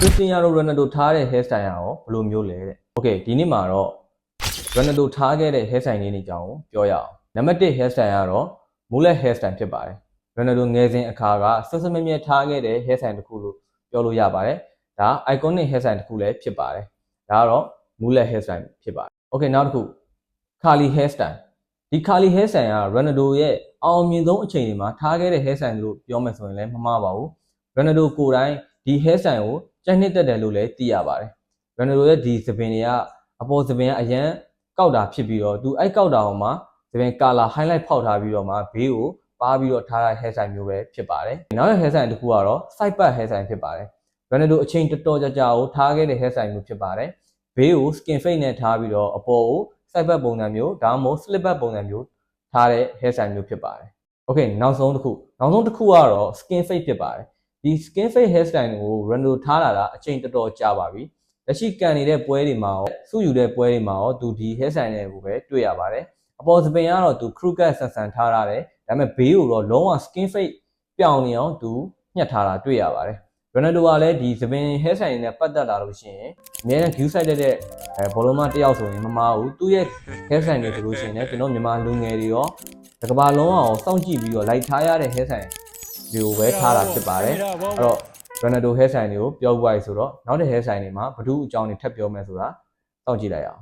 Cristiano Ronaldo ထားတဲ့ hairstyle ရောဘယ်လိုမျိုးလဲတဲ့ Okay ဒီနေ့မှာတော့ Ronaldo ထားခဲ့တဲ့ hairstyle လေးတွေအကြောင်းပြောရအောင်နံပါတ်1 hairstyle ကတော့ mullet hairstyle ဖြစ်ပါတယ် Ronaldo ငယ်စဉ်အခါကဆက်စမြဲထားခဲ့တဲ့ hairstyle တစ်ခုလို့ပြောလို့ရပါတယ်ဒါ iconic hairstyle တစ်ခုလည်းဖြစ်ပါတယ်ဒါကတော့ mullet hairstyle ဖြစ်ပါတယ် Okay နောက်တစ်ခု curly hairstyle ဒီ curly hairstyle က Ronaldo ရဲ့အောင်မြင်ဆုံးအချိန်တွေမှာထားခဲ့တဲ့ hairstyle လို့ပြောမယ်ဆိုရင်လည်းမမှားပါဘူး Ronaldo ကိုယ်တိုင်ဒီ hairstyle ကိုကြိုက်နှစ်သက်တယ်လို့လည်းသိရပါတယ် Ronaldo ရဲ့ဒီသပင်တွေကအပေါ်သပင်ကအရန်ကောက်တာဖြစ်ပြီးတော့သူအဲ့ကောက်တာအောင်မှာသပင် color highlight ဖောက်ထားပြီးတော့မှဘေးကိုပါပြီးတော့ထားတဲ့ hairstyle မျိုးပဲဖြစ်ပါတယ်နောက်တဲ့ hairstyle တစ်ခုကတော့ side part hairstyle ဖြစ်ပါတယ် Ronaldo အချိန်တော်ကြာကိုထားခဲ့တဲ့ hairstyle မျိုးဖြစ်ပါတယ်ဘေးကို skin fade နဲ့ထားပြီးတော့အပေါ်ကို side part ပုံစံမျိုးဒါမှမဟုတ် slip back ပုံစံမျိုးထားတဲ့ hairstyle မျိုးဖြစ်ပါတယ် Okay နောက်ဆုံးတစ်ခုကတော့ skin fade ဖြစ်ပါတယ်ဒီ skin fade hairstyle ကို Ronaldo ထားလာတာအချိန်တော်ကြာပါပြီလက်ရှိကန်နေတဲ့ပွဲတွေမှာရောစုယူတဲ့ပွဲတွေမှာရောသူဒီ hairstyle တွေကိုပဲတွေ့ရပါတယ်အပေါ်စပင်ကတော့သူ crooked ဆန်ဆန်ထားရတယ်ဒါပေမဲ့ဘေးကိုတော့လုံးဝ skin fade ပြောင်းနေအောင်သူညှက်ထားတာတွေ့ရပါတယ် Ronaldo ကလည်းဒီစပင် hairstyle နဲ့ပတ်သက်လာလို့ရှိရင်အများနဲ့ view site တဲ့ဘောလုံးမတစ်ယောက်ဆိုရင်မမှားဘူးသူ့ရဲ့ hairstyle တွေဆိုလို့ရှိရင်လည်းကျွန်တော်မြန်မာလူငယ်တွေရောတစ်ကမ္ဘာလုံးအောင်စောင့်ကြည့်ပြီးတော့ like ထားရတဲ့ hairstyle တွေကိုပဲထားတာဖြစ်ပါတယ်အဲ့တော့ Ronaldo hairstyle တွေကိုပြောပြရဆိုတော့နောက်တဲ့ hairstyle တွေမှာဘယ်သူအကြောင်းတွေထပ်ပြောမယ်ဆိုတာစောင့်ကြည့်လိုက်အောင်